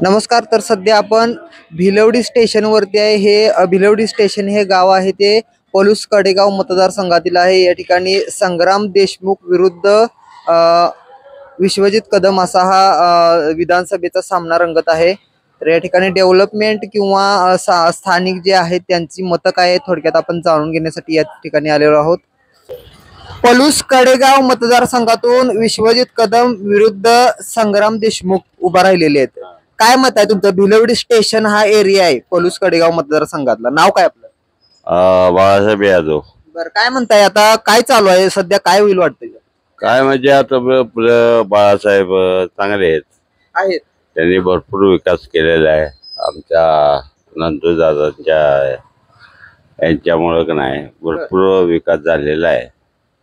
नमस्कार. तर सध्या आपण भिलवडी स्टेशनवरती आहे. भिलवडी स्टेशन हे गाव आहे ते पलूस कडेगाव मतदारसंघातील आहे. या ठिकाणी संग्राम देशमुख विरुद्ध अ, विश्वजित कदम असा हा विधानसभेचा सामना रंगत आहे. तर या ठिकाणी डेव्हलपमेंट किंवा स्थानिक जे आहेत त्यांची मतं काय आहेत थोडक्यात आपण जाणून घेण्यासाठी या ठिकाणी आलेलो आहोत. पलूस कडेगाव मतदारसंघातून विश्वजित कदम विरुद्ध संग्राम देशमुख उभा राहिलेले आहेत. काय मत आहे तुमचं? भिलवडी स्टेशन हा एरिया आहे पलूस कडेगाव मतदारसंघातला. नाव काय आपलं? बाळासाहेब यादव. बरं, काय म्हणताय आता? काय चालू आहे सध्या? काय होईल वाटतंय? काय म्हणजे आता बाळासाहेब चांगले आहेत. त्यांनी भरपूर विकास केलेला आहे आमच्या नंदू दादांच्या यांच्यामुळं का नाही भरपूर विकास झालेला आहे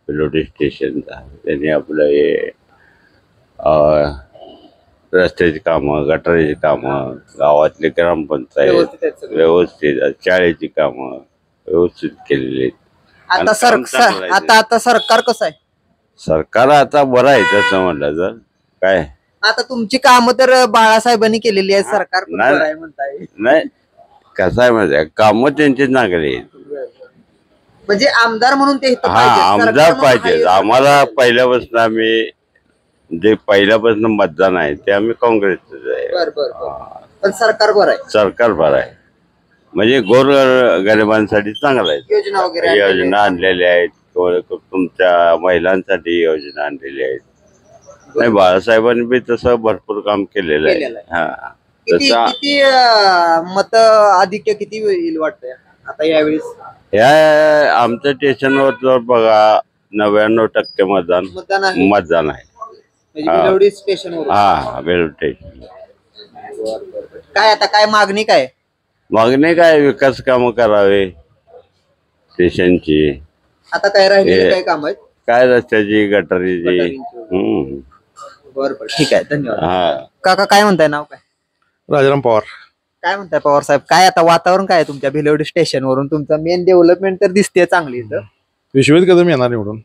भिलवडी स्टेशनचा. त्यांनी आपलं हे रस्त्याची कामं, गटाराची कामं, गावातले ग्रामपंचायत व्यवस्थित, शाळेची कामं व्यवस्थित केलेली आहेत. आता सरकार कसं आहे? सरकार आता बरं आहे तसं म्हणलं तर. काय आता तुमची कामं तर बाळासाहेबांनी केलेली आहेत. सरकार पण बरं आहे म्हणताय. नाही, कसं आहे माहिती आहे, कामं त्यांची चांगली आहेत. म्हणजे आमदार म्हणून ते इथं हा, पाहिजेत. आमदार सरकार म्हणून पाहिजे. आहे. आम्हाला पहिल्यापासून जे पहिल्यापासून मतदान आहे ते आम्ही काँग्रेसच आहे. बरं बरं बरं. पण सरकार बरं आहे. सरकार बरं आहे म्हणजे गोर गरिबांसाठी चांगलं आहे. योजना वगैरे योजना आणलेल्या आहेत. तुमच्या महिलांसाठी योजना आणलेल्या आहेत. नाही, बाळासाहेबांनी बी तसं भरपूर काम केलेलं आहे. हा, किती तसं किती मत आधिक्य किती येईल वाटतंय आता यावेळेस? ह्या आमच्या स्टेशनवर जर बघा 99% मतदान आहे. मतदान आहे. म्हणजे भिलवडी स्टेशनवर. हा, भिलवडी स्टेशन. काय आता काय मागणी काय? मागणी काय, विकास कामं करावे स्टेशनची. आता काय राहिलेली काय काम आहेत? काय रस्त्याची, गटारीची. बरं बरं, ठीक आहे, धन्यवाद. हा, काका काय म्हणताय? नाव काय? राजाराम पवार. काय म्हणताय पवार साहेब? काय आता वातावरण काय आहे तुमच्या भिलवडी स्टेशन वरून? तुमचं मेन डेव्हलपमेंट तर दिसते चांगली इथं. विश्वजित कदम येणार निवडून.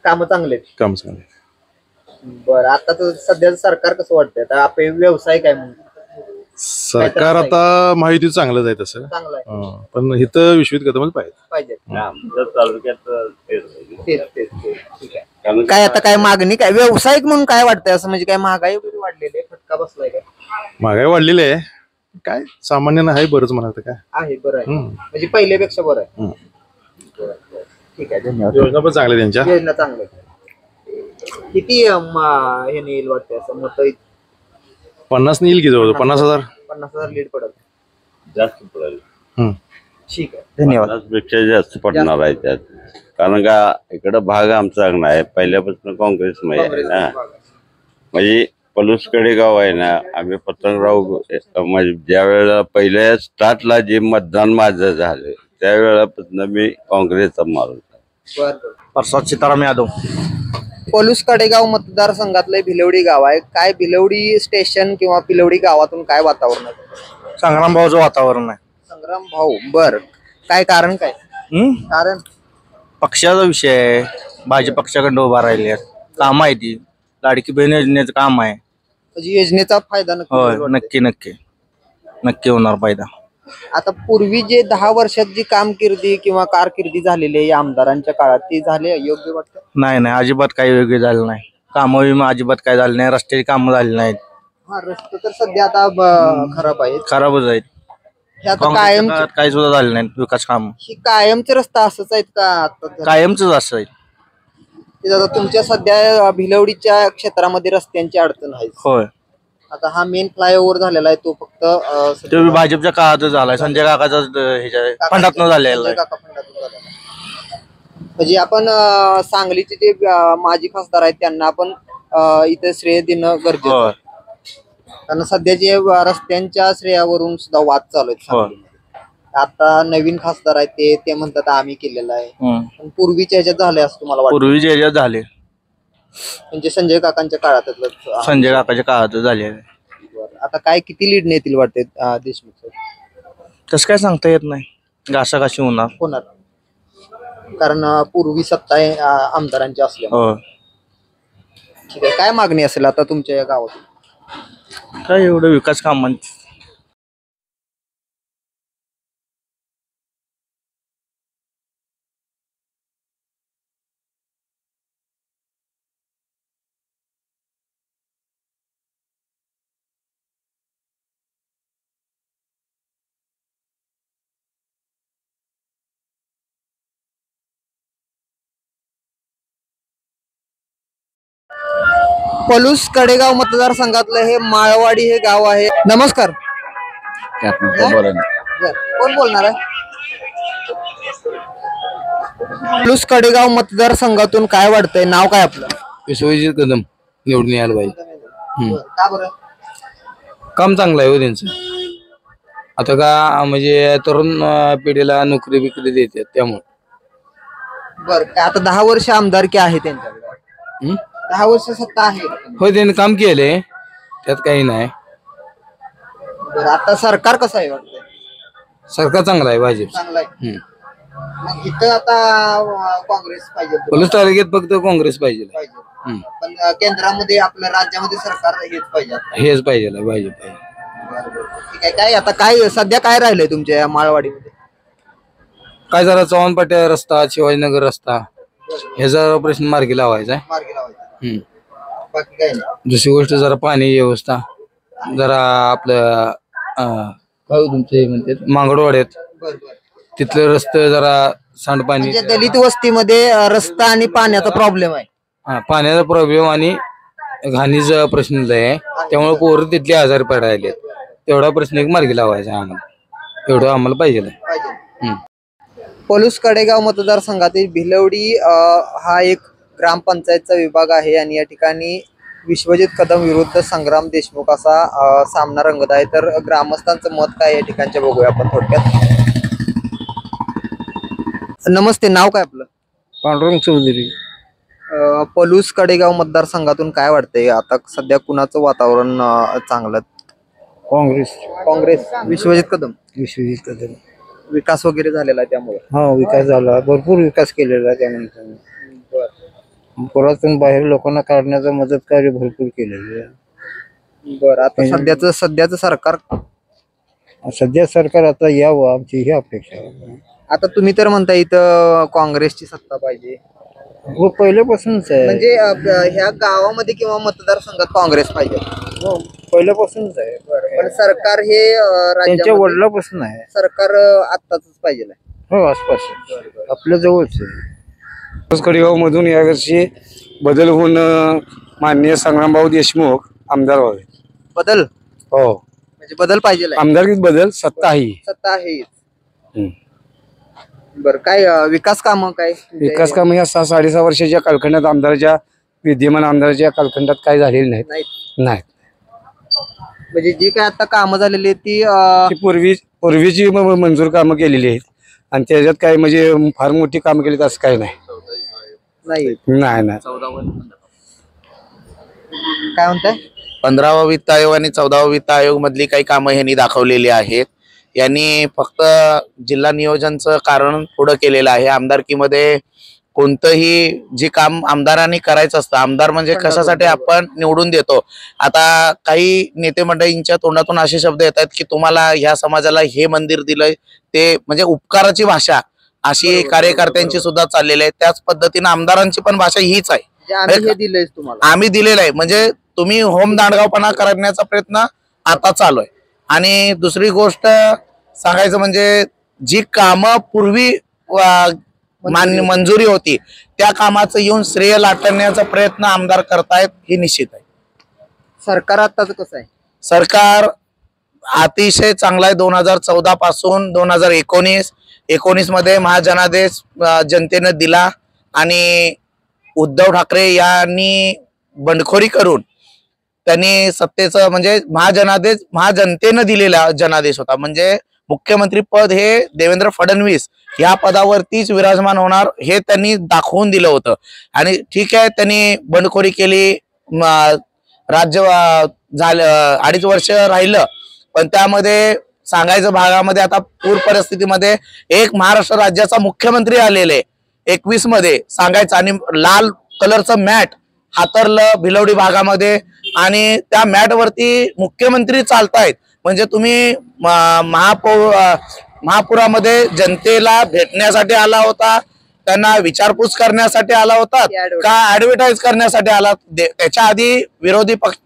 काम चांगले आहेत. काम चांगले. बरं, आता तर सध्या सरकार कसं वाटतंय? आता आपले व्यवसाय काय म्हणून? सरकार आता माहिती चांगलंच आहे तसं. चांगलं आहे. पण इथं विश्वजित कदमच पाहिजे. आमच्या तालुक्यात तेच. ठीक आहे. काय आता काय मागणी काय व्यावसायिक म्हणून काय वाटतंय? असं म्हणजे काय महागाई वगैरे वाढलेली आहे, फटका बसलाय काय? महागाई वाढलेली आहे. काय सामान्य आहे, बरंच म्हणायचं काय आहे. बरं आहे म्हणजे पहिल्यापेक्षा बरं आहे. ठीक आहे, धन्यवाद. योजना पण चांगली त्यांच्या. योजना चांगली आहे. किती हे येईल वाटतंय असं मत? 50 येईल की जवळ 50,000. 50,000 लीड पडेल. जास्त पडेल. ठीक आहे, धन्यवाद. 50 पेक्षा जास्त पडणार आहे त्यात. कारण का इकडं भाग आमचा चांगला आहे, पहिल्यापासून काँग्रेसमध्ये आहे ना. म्हणजे पलूसकडे गाव आहे ना, आम्ही पतंगराव म्हणजे ज्या वेळेला पहिल्या स्टार्टला जे मतदान माझं झालं त्यावेळेपासून मी काँग्रेसचा माणूस आहे. प्रसाद सीताराम यादव. पलूस कडेगाव मतदारसंघातलं भिलवडी गाव आहे. काय भिलवडी स्टेशन किंवा भिलवडी गावातून काय वातावरण आहे? संग्राम भाऊचं वातावरण आहे. संग्राम भाऊ. बर, काय कारण काय? कारण पक्षाचा विषय आहे. भाजप पक्षाकडे उभा राहिले. काम आहे ती लाडकी बहीण योजनेचं काम आहे. म्हणजे योजनेचा फायदा होय, नक्की होणार फायदा. आता पूर्वी जे 10 वर्षात जी कामकिर्दी किंवा कारकिर्दी झालेली आहे या आमदारांच्या काळात, ती झाले योग्य वाटतं? नाही, अजिबात काही वेगळे झालं नाही. कामं विमा अजिबात काय झालं नाही. रस्त्याची कामं झाली नाहीत. हा, रस्ते तर सध्या आता खराब आहेत. खराबच आहेत. हे आता कायम काही सुद्धा झाले नाहीत विकास काम. ही कायमचे रस्ता असंच आहेत का आता? कायमच असं आहे. आता तुमच्या सध्या भिलवडीच्या क्षेत्रामध्ये रस्त्यांची अडचण आहे. होय. आता हा मेन फ्लायओव्हर झालेला आहे, तो फक्त तो भाजपच्या काळातच झालाय. संजय काकाचा ह्याच्या फंडातनं झालेला आहे. म्हणजे आपण सांगलीचे जे माजी खासदार आहेत त्यांना आपण इथे श्रेय देणं गरजेचं आहे. कारण सध्या जे रस्त्यांच्या श्रेयावरून सुद्धा वाद चालू आहेत सांगलीमध्ये. आता नवीन खासदार आहेत ते म्हणतात आम्ही केलेलं आहे. पण पूर्वीच्या ह्याच्यात झाले असं तुम्हाला वाटतं? पूर्वीच्या ह्याच्यात झाले म्हणजे संजय काकांच्या काळात. संजय काकाच्या काळात झाले. आता काय किती लीड नेतील वाटते देशमुख? तसं काय सांगता येत नाही. घासाघाशी होणार. कारण पूर्वी सत्ता आमदारांची असल्या. हो. ठीक आहे, काय मागणी असेल आता तुमच्या या गावात? काय एवढं विकास कामांची पलूस कडेगाव मतदारसंघातलं हे माळवाडी हे गाव आहे. नमस्कार. बर, कोण बोलणार आहे? पलूस कडेगाव मतदारसंघातून काय वाटतंय? नाव काय आपलं? विश्वजित कदम निवडून यायला पाहिजे. का बरं? काम चांगलं आहे हो त्यांचं. आता का म्हणजे तरुण पिढीला नोकरी बिकरी देतात त्यामुळे. बर, आता 10 वर्ष आमदारकी आहे त्यांच्याकडे. 10 वर्ष सत्ता आहे. होय त्यांनी काम केले त्यात काही नाही. बरं, आता सरकार कसं आहे वाटतंय? सरकार चांगलं आहे भाजप. चांगलं आहे. मग इथं आता काँग्रेस पाहिजे. पोलीस तालुक्यात फक्त काँग्रेस पाहिजे. पण केंद्रामध्ये आपल्या राज्यामध्ये सरकार हेच पाहिजे. हेच पाहिजे भाजप पाहिजे. ठीक आहे. काय आता काय सध्या काय राहिलंय तुमच्या या माळवाडीमध्ये? काय जरा चव्हाण पाट्या रस्ता, शिवाजीनगर रस्ता ह्याचा प्रश्न मार्गी लावायचा आहे. मार्गी लावायचं. बाकी काय नाही. दुसरी गोष्ट जरा पाणी व्यवस्था जरा आपलं काय हो तुमचं हे म्हणतात मांगडवाड्यात बरं बरं. तिथले रस्ते जरा सांडपाणी म्हणजे दलित वस्तीमध्ये रस्ता आणि पाण्याचा प्रॉब्लेम आहे. पाण्याचा प्रॉब्लेम आणि घाणीचा प्रश्न आहे. त्यामुळे पोरं तिथले आजारी पडायले. तेवढा प्रश्न एक मार्गी लावायचा आम्हाला. एवढं आम्हाला पाहिजे. पलूस कडेगाव मतदारसंघातील भिलवडी हा एक ग्रामपंचायतचा विभाग आहे आणि या ठिकाणी विश्वजित कदम विरुद्ध संग्राम देशमुख असा सामना रंगत आहे. तर ग्रामस्थांचं मत काय या ठिकाणचे बघूया आपण थोडक्यात. नमस्ते, नाव काय आपलं? पांडुरंग चौधरी. पलूस कडेगाव मतदारसंघातून काय वाटतंय आता सध्या कुणाचं वातावरण चांगलं? काँग्रेस. विश्वजित कदम. विश्वजित कदम. विकास वगैरे झालेला आहे त्यामुळे. हा विकास झाला, भरपूर विकास केलेला आहे त्यानंतर. पुरातून बाहेर लोकांना काढण्याचा मदत कार्य भरपूर केलेलं आहे. बरं, आता सध्याचं सरकार सध्या सरकार आता यावं आमची ही अपेक्षा आहे. आता तुम्ही तर म्हणता इथं काँग्रेसची सत्ता पाहिजे. हो पहिल्यापासूनच आहे. म्हणजे ह्या गावामध्ये किंवा मतदारसंघात काँग्रेस पाहिजे. हो पहिल्यापासूनच आहे. पण सरकार हे त्यांच्या राज्यामध्ये वडिलापासून आहे. सरकार आत्ताच पाहिजे. हो आसपास आपल्या जवळच आहे. कडेगाव मधून यावर्षी बदल होऊन माननीय संग्रामभाऊ देशमुख आमदार व्हावे. बदल हो म्हणजे बदल पाहिजे. आमदारकीत बदल सत्ता सत्ता आहे. बर, काय विकास काम काय? विकास काम या 6-6.5 वर्षाच्या कालखंडात आमदाराच्या विद्यमान आमदाराच्या कालखंडात काय झालेली नाही. म्हणजे जी काय आता कामं झालेली आहेत ती पूर्वीची मंजूर कामं केलेली आहेत आणि त्याच्यात काय म्हणजे फार मोठी कामं केली असं काही नाही. काय म्हणताय? 15वा वित्त आयोग आणि 14वा वित्त आयोग मधली काही कामं ह्यांनी दाखवलेली आहेत. यांनी फक्त जिल्हा नियोजनचं कारण पुढं केलेलं आहे. आमदारकीमध्ये कोणतंही जे काम आमदारांनी करायचं असतं, आमदार म्हणजे कशासाठी आपण निवडून देतो. आता काही नेते मंडळींच्या तोंडातून असे शब्द येतात की तुम्हाला ह्या समाजाला हे मंदिर दिलंय, ते म्हणजे उपकाराची भाषा अशी कार्यकर्त्यांची सुद्धा चाललेली आहे. त्याच पद्धतीने आमदारांची पण भाषा हीच आहे. आम्ही दिलेलं आहे म्हणजे तुम्ही होम दांडगावपणा करण्याचा प्रयत्न आता चालू आहे. आणि दुसरी गोष्ट सांगायचं म्हणजे जी कामं पूर्वी मंजुरी होती त्या कामाचं येऊन श्रेय लाटण्याचा प्रयत्न आमदार करतायत हे निश्चित आहे. सरकार आताच कसं आहे? सरकार अतिशय चांगला आहे. 2014 पासून 2019 मध्ये महाजनादेश जनतेने दिला आणि उद्धव ठाकरे यांनी बंडखोरी करून त्यांनी सत्तेचं म्हणजे महाजनतेनं दिलेला जनादेश होता. म्हणजे मुख्यमंत्री पद हे देवेंद्र फडणवीस या पदावरतीच विराजमान होणार हे त्यांनी दाखवून दिलं होतं. आणि ठीक आहे त्यांनी बंडखोरी केली, राज्य झालं 2.5 वर्ष राहिलं, पण त्यामध्ये सांगायचं भागामध्ये आता पूर परिस्थितीमध्ये एक महाराष्ट्र राज्याचा मुख्यमंत्री आलेले 21 मध्ये सांगायचं आणि लाल कलरचं मॅट हातरलं भिलवडी भागामध्ये आणि त्या मॅट वरती मुख्यमंत्री चालतायत. म्हणजे तुम्ही महापुरामध्ये जनतेला भेटण्यासाठी आला होता, त्यांना विचारपूस करण्यासाठी आला होता का ऍडव्हर्टाईज करण्यासाठी आला? त्याच्या आधी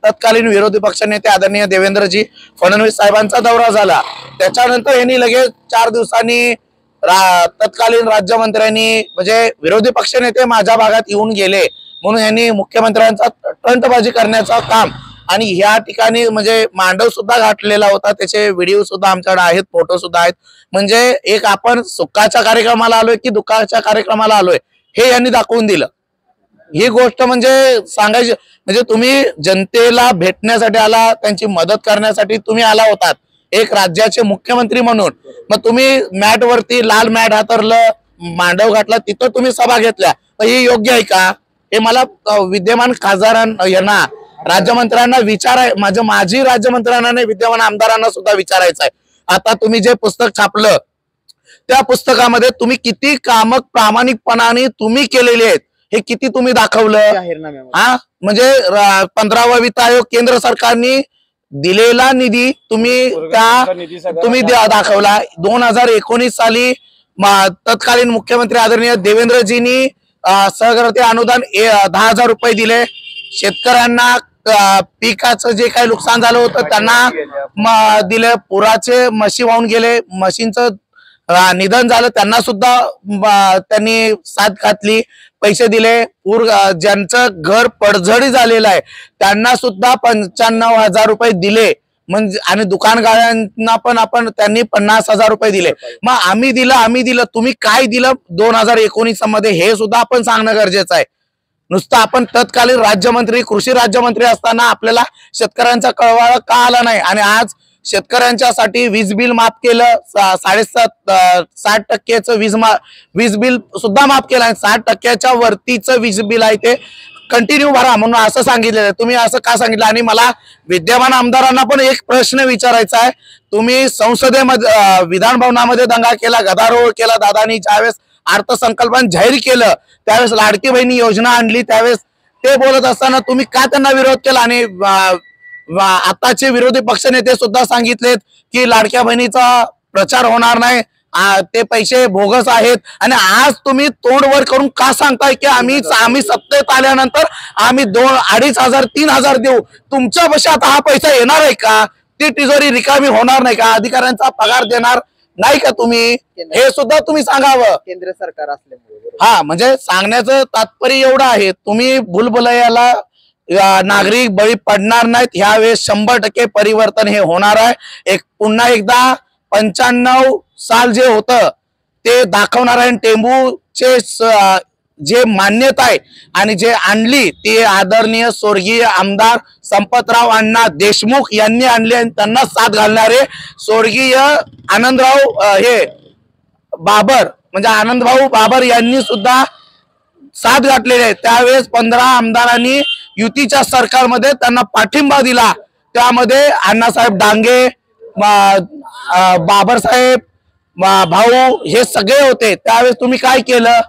तत्कालीन विरोधी पक्षनेते आदरणीय देवेंद्रजी फडणवीस साहेबांचा दौरा झाला. त्याच्यानंतर यांनी लगेच 4 दिवसांनी तत्कालीन राज्यमंत्र्यांनी म्हणजे विरोधी पक्षनेते माझ्या भागात येऊन गेले म्हणून यांनी मुख्यमंत्र्यांचा टंटबाजी करण्याचं काम आणि ह्या ठिकाणी म्हणजे मांडव सुद्धा घातलेला होता. त्याचे व्हिडिओ सुद्धा आमच्याकडे आहेत, फोटो सुद्धा आहेत. म्हणजे एक आपण सुखाच्या कार्यक्रमाला आलोय की दुःखाच्या कार्यक्रमाला आलोय हे यांनी दाखवून दिलं. ही गोष्ट म्हणजे सांगायची म्हणजे तुम्ही जनतेला भेटण्यासाठी आला, त्यांची मदत करण्यासाठी तुम्ही आला होतात एक राज्याचे मुख्यमंत्री म्हणून. मग तुम्ही मॅट वरती लाल मॅट हातरलं, मांडव घातला, तिथं तुम्ही सभा घेतल्या, तर हे योग्य आहे का? हे मला विद्यमान खासदारांना राज्यमंत्र्यांना माजी राज्यमंत्र्यांना नाही, विद्यमान आमदारांना सुद्धा विचारायचं आहे. आता तुम्ही जे पुस्तक छापलं त्या पुस्तकामध्ये तुम्ही किती कामं प्रामाणिकपणाने तुम्ही केलेले आहेत हे किती तुम्ही दाखवलं? हा म्हणजे 15वा वित्त आयोग केंद्र सरकारने दिलेला निधी तुम्ही दाखवला. 2019 साली तत्कालीन मुख्यमंत्री आदरणीय देवेंद्रजींनी सहकार्य अनुदान 10,000 रुपये दिले. शेतकऱ्यांना पिकाचं जे काही नुकसान झालं होतं त्यांना दिले. पुराचे म्हशी वाहून गेले, म्हशींचं निधन झालं त्यांना सुद्धा त्यांनी साथ घातली, पैसे दिले. ज्यांचं घर पडझडी झालेलं आहे त्यांना सुद्धा 95,000 रुपये दिले. म्हणजे आणि दुकानगारांना पण त्यांनी 50,000 रुपये दिले. मग आम्ही दिलं तुम्ही काय दिलं 2019 मध्ये हे सुद्धा आपण सांगणं गरजेचं आहे. नुसतं आपण तत्कालीन राज्यमंत्री कृषी राज्यमंत्री असताना आपल्याला शेतकऱ्यांचा कळवाळा का आला नाही? आणि आज शेतकऱ्यांच्यासाठी वीज बिल माफ केलं, 60% वीज बिल सुद्धा माफ केलं आणि 60% वरतीचं वीज बिल आहे ते कंटिन्यू भरा म्हणून असं सांगितलेलं. तुम्ही असं का सांगितलं? आणि मला विद्यमान आमदारांना पण एक प्रश्न विचारायचा आहे. तुम्ही संसदेमध्ये विधान भवनामध्ये दंगा केला, गदारोळ केला. दादानी ज्यावेळेस अर्थसंकल्पन जाहीर केलं त्यावेळेस लाडकी बहिणी योजना आणली, त्यावेळेस ते बोलत असताना तुम्ही का त्यांना विरोध केला? आणि आताचे विरोधी पक्षनेते सुद्धा सांगितलेत की लाडक्या बहिणीचा प्रचार होणार नाही, ते पैसे बोगस आहेत. आणि आज तुम्ही तोंड वर करून का सांगताय की आम्ही सत्तेत आल्यानंतर आम्ही 2,500 3,000 देऊ? तुमच्या पैसे आता हा पैसा येणार आहे का? ती तिजोरी रिकामी होणार नाही का? अधिकाऱ्यांचा पगार देणार नाही का तुम्ही? हे सुद्धा तुम्ही सांगावं. केंद्र सरकार असल्यामुळे हा म्हणजे सांगण्याचं तात्पर्य एवढं आहे. तुम्ही भुलभुलैयाला नागरिक बळी पडणार नाहीत. ह्यावेळेस 100% परिवर्तन हे होणार आहे. पुन्हा एकदा 95 साल जे होतं ते दाखवणार आहे. टेंबूचे जे मान्यता आहे आणि जे आणली ती आदरणीय स्वर्गीय आमदार संपतराव अण्णा देशमुख यांनी आणली आणि त्यांना साथ घालणारे स्वर्गीय आनंदराव बाबर म्हणजे आनंदभाऊ बाबर यांनी सुद्धा साथ घातलेली आहे. त्यावेळेस 15 आमदारांनी युतीच्या सरकारमध्ये त्यांना पाठिंबा दिला. त्यामध्ये अण्णासाहेब डांगे, बाबरसाहेब भाऊ हे सगळे होते. त्यावेळेस तुम्ही काय केलं?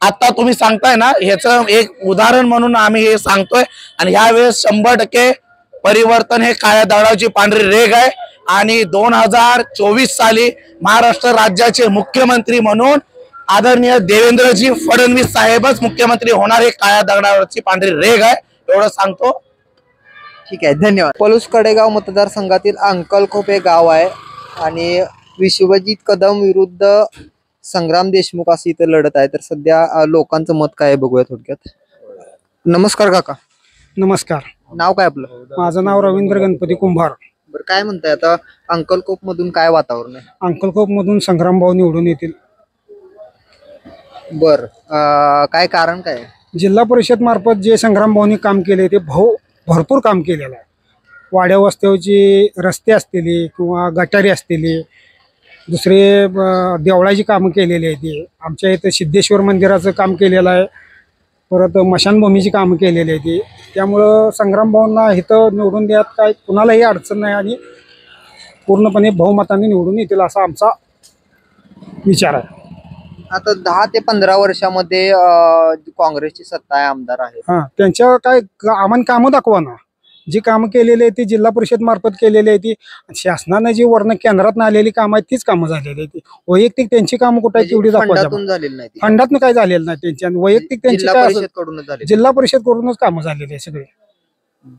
आता तुम्ही सांगताय ना, ह्याचं एक उदाहरण म्हणून आम्ही हे सांगतोय. आणि ह्यावेळेस 100% परिवर्तन हे काळ्या दगडाची पांढरी रेघ आहे. आणि 2024 साली महाराष्ट्र राज्याचे मुख्यमंत्री म्हणून आदरणीय देवेंद्रजी फडणवीस साहेबच मुख्यमंत्री होणार हे काळ्या दगडावरची पांढरी रेघ आहे. एवढं सांगतो. ठीक आहे, धन्यवाद. पलूस कडेगाव मतदारसंघातील अंकलखोप हे गाव आहे आणि विश्वजित कदम विरुद्ध संग्राम देशमुख अशी इथं लढत आहे. तर सध्या लोकांचं मत काय आहे बघूया थोडक्यात. नमस्कार काका. नमस्कार. नाव काय आपलं? माझं नाव रवींद्र गणपती कुंभार. बरं, काय म्हणताय आता अंकलखोप मधून काय वातावरण आहे? अंकलखोप मधून संग्राम भाऊ निवडून येतील. बर, काय कारण काय? जिल्हा परिषद मार्फत जे संग्राम भाऊनी काम केले ते भरपूर काम केलेलं आहे. वाड्या वस्त्यावरची रस्ते असतील किंवा गटारी असतील, दुसरे देवळाची कामं केलेली आहे. ते आमच्या इथं सिद्धेश्वर मंदिराचं काम केलेलं आहे. परत मशानभूमीची कामं केलेली आहे. ती त्यामुळं संग्राम भाऊंना इथं निवडून द्यात काय कुणालाही अडचण नाही आणि पूर्णपणे बहुमताने निवडून येतील असा आमचा विचार आहे. आता 10 ते 15 वर्षामध्ये काँग्रेसची सत्ता आहे, आमदार आहे. हां, त्यांच्या काय आम्हाला कामं दाखवा ना. जी कामं केलेली आहे ती जिल्हा परिषद मार्फत केलेली आहे ती शासनानं जी वर्ण केंद्रात आलेली कामं आहेत तीच कामं झालेली आहे ती वैयक्तिक त्यांची कामं कुठे आहेत तेवढी दाखवायची फंडातून झालेली नाही ती. फंडातनं काय झालेलं नाही त्यांची आणि वैयक्तिक त्यांची जिल्हा काय परिषद असेल, कडूनच झाली. जिल्हा परिषद कडूनच कामं झालेली आहे सगळी.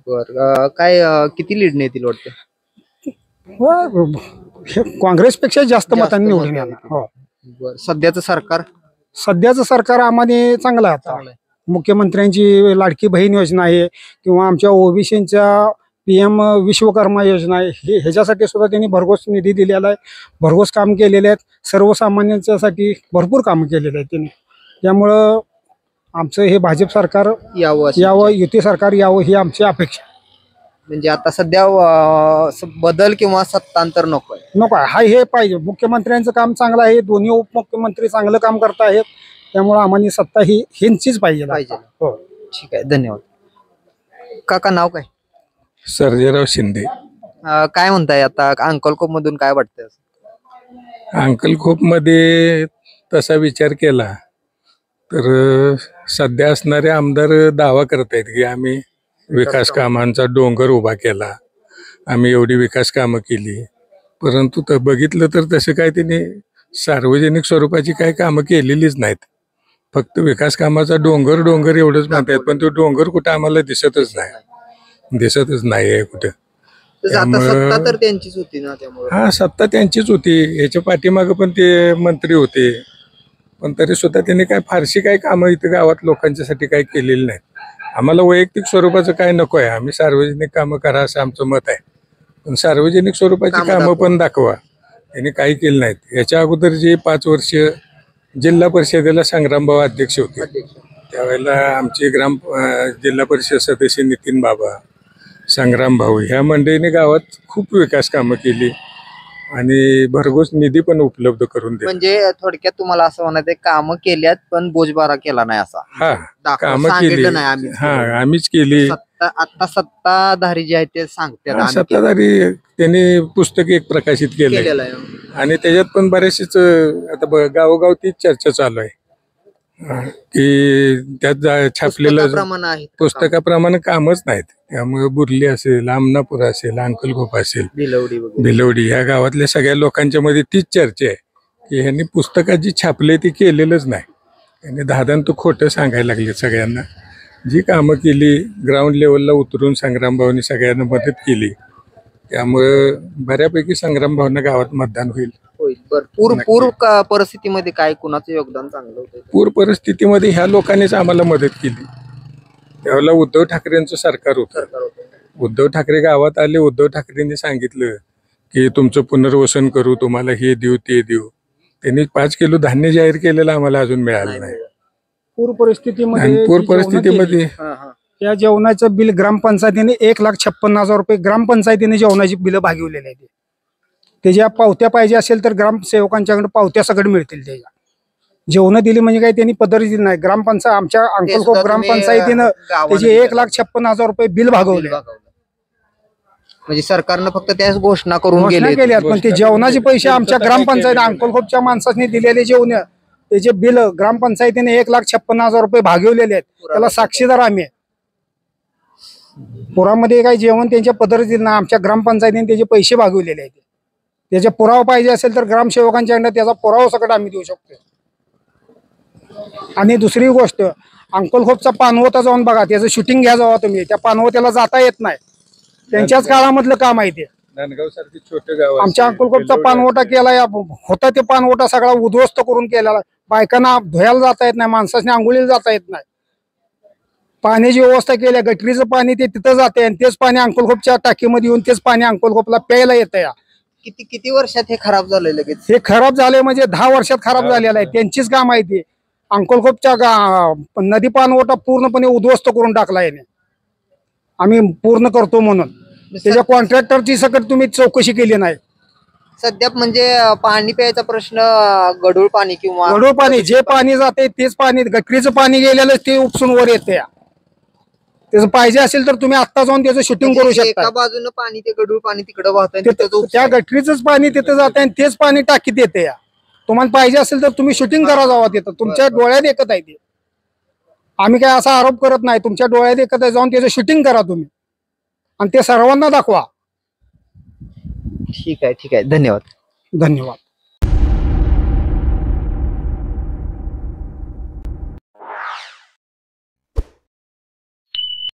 बर काय किती लीड येतील वाटतं? हे काँग्रेसपेक्षा जास्त मतांनी निवडून मतं येणार. हो. बर सध्याचं सरकार सध्याचं सरकार आम्हाला चांगलं आहे आता. चांगलं आहे. मुख्यमंत्र्यांची लाडकी बहीण योजना आहे किंवा आमच्या ओबीसीच्या PM विश्वकर्मा योजना आहे ह्याच्यासाठी सुद्धा त्यांनी भरघोस निधी दिलेला आहे, भरघोस काम केलेले आहेत, सर्वसामान्यांच्यासाठी भरपूर कामं केलेले आहेत त्यांनी. त्यामुळं आमचं हे भाजप सरकार यावं, युती सरकार यावं ही आमची अपेक्षा. म्हणजे आता सध्या बदल किंवा सत्तांतर नकोय. नको आहे, हे पाहिजे. मुख्यमंत्र्यांचं काम चांगलं आहे, दोन्ही उपमुख्यमंत्री चांगलं काम करत आहेत, त्यामुळे आम्हाला सत्ता ही ह्यांचीच पाहिजे. हो. ठीक आहे, धन्यवाद. काका नाव काय? सर्जेराव शिंदे. काय म्हणताय आता अंकलकोप मधून काय वाटतंय? अंकलखोप मध्ये तसा विचार केला तर सध्या असणारे आमदार दावा करतायत की आम्ही विकास कामांचा डोंगर उभा केला, आम्ही एवढी विकास कामं केली, परंतु बघितलं तर तसं काय त्यांनी सार्वजनिक स्वरूपाची काही कामं केलेलीच नाहीत. फक्त विकास कामाचा डोंगर डोंगर एवढंच म्हणतात, पण तो डोंगर कुठं आम्हाला दिसतच नाही आहे कुठं. सत्ता तर त्यांचीच होती ना, त्यामुळे हा सत्ता त्यांचीच होती, याच्या पाठीमागं पण ते मंत्री होते, पण तरी सुद्धा त्यांनी काय फारशी काही कामं इथं गावात लोकांच्यासाठी काही केलेली नाहीत. आम्हाला वैयक्तिक स्वरूपाचं काय नको आहे, आम्ही सार्वजनिक कामं करा असं आमचं मत आहे, पण सार्वजनिक स्वरूपाची कामं पण दाखवा. त्यांनी काही केली नाहीत. याच्या अगोदर जे 5 वर्ष जिल्हा परिषदेला संग्रामभाऊ अध्यक्ष होते, त्यावेळेला आमचे जिल्हा परिषद सदस्य नितीन बाबा, संग्राम भाऊ ह्या मंडळीने गावात खूप विकास कामं केली आणि भरघोस निधी पण उपलब्ध करून दिला. म्हणजे थोडक्यात तुम्हाला असं म्हणायचं कामं केल्यात पण बोजबारा केला नाही असा. हा कामं केली, हा आम्हीच केली. आता सत्ताधारी जे आहेत ते सांगतात सत्ताधारी त्यांनी पुस्तक एक प्रकाशित केलंय आणि त्याच्यात पण बरेचसेच आता गावोगाव तीच चर्चा चालू आहे की त्यात छापलेलं पुस्तकाप्रमाणे कामच नाहीत. त्यामुळे बुर्ली असेल, आमनापूर असेल, अंकलखोप असेल, भिलवडी ह्या गावातल्या सगळ्या लोकांच्या मध्ये तीच चर्चा आहे की ह्यांनी पुस्तकात जी छापले ती केलेलंच नाही. त्यांनी दादान तो खोटं सांगायला लागले सगळ्यांना. जी कामं केली ग्राउंड लेवलला उतरून संग्रामभाऊनी सगळ्यांना मदत केली, त्यामुळं बऱ्यापैकी संग्रामभाऊंना गावात मतदान होईल. पूर परिस्थितीमध्ये काय कुणाचं योगदान चांगलं होतं? पूर परिस्थितीमध्ये ह्या लोकांनीच आम्हाला मदत केली. त्यावेळेला उद्धव ठाकरेंचं सरकार होतं. उद्धव ठाकरे गावात आले, उद्धव ठाकरेंनी सांगितलं की तुमचं पुनर्वसन करू, तुम्हाला हे देऊ ते देऊ. त्यांनी 5 किलो धान्य जाहीर केलेलं आम्हाला अजून मिळालं नाही. पूर परिस्थितीमध्ये त्या जेवणाचं बिल ग्रामपंचायतीने 1,56,000 रुपये ग्रामपंचायतीने जेवणाची बिलं भागवलेली आहेत. त्याच्या पावत्या पाहिजे असेल तर ग्रामसेवकांच्याकडे पावत्या सगळं मिळतील. त्याच्या जेवण दिली म्हणजे काही त्यांनी पदर दिली नाही. ग्रामपंचायत आमच्या अंकलखोप ग्रामपंचायतीनं त्याचे 1,56,000 रुपये बिल भागवले. म्हणजे सरकारनं फक्त त्याच घोषणा करून गेल्यात, पण ते जेवणाचे पैसे आमच्या ग्रामपंचायत अंकलखोपच्या माणसांनी दिलेले जेवण त्याचे बिल ग्रामपंचायतीने 1,56,000 रुपये भागवलेले आहेत. त्याला साक्षीदार आम्ही. पुरामध्ये काही जेवण त्यांच्या पदर दिलं नाही, आमच्या ग्रामपंचायतीने त्याचे पैसे भागवलेले आहेत. त्याचा पुरावा पाहिजे असेल तर ग्रामसेवकांच्याकडे त्याचा पुरावा सकट आम्ही देऊ शकतो. आणि दुसरी गोष्ट, अंकलखोपचा पानवता जाऊन बघा, त्याचं शूटिंग घ्या जावा तुम्ही. त्या पानवत्याला जाता येत नाही, त्यांच्याच काळामधलं काम आहे ते. आमच्या अंकलखोपचा पानवटा केला होता, ते पानवटा सगळा उद्ध्वस्त करून केलेला. बायकांना धुयाला जाता येत नाही, माणसाने आंघोळीला जाता येत नाही. पाण्याची व्यवस्था केली, गटरीचं पाणी ते तिथं जाते आणि तेच पाणी अंकलखोपच्या टाकीमध्ये येऊन तेच पाणी अंकलखोपला प्यायला येतं. या किती वर्षात हे खराब झालं? लगेच हे खराब झाले म्हणजे 10 वर्षात खराब झालेलं आहे. त्यांचीच काम आहे ते. अंकलखोपच्या नदी पाणवटा पूर्णपणे उद्ध्वस्त करून टाकला आहे. आम्ही पूर्ण करतो म्हणून त्याच्या कॉन्ट्रॅक्टरची सकट तुम्ही चौकशी केली नाही. सध्या म्हणजे पाणी प्यायचा प्रश्न गढूळ पाणी किंवा गढूळ पाणी, जे पाणी जाते तेच पाणी, गटरीचं पाणी गेलेलं ते उपसून वर येते. त्याचं पाहिजे असेल तर तुम्ही आता जाऊन त्याचं शूटिंग करू शकता. एका बाजूनं पाणी ते गढूळ पाणी तिकडे वाहत, त्या गटरीचंच पाणी तिथं जात आणि तेच पाणी टाकीत येते. या तुम्हाला पाहिजे असेल तर तुम्ही शूटिंग करा जावा तिथं. तुमच्या डोळ्यात एकत आहे ते. आम्ही काय असा आरोप करत नाही, तुमच्या डोळ्यात एकत आहे, जाऊन त्याचं शूटिंग करा तुम्ही. आणि ते सर्वांना दाखवा. ठीक आहे, ठीक आहे. धन्यवाद. धन्यवाद.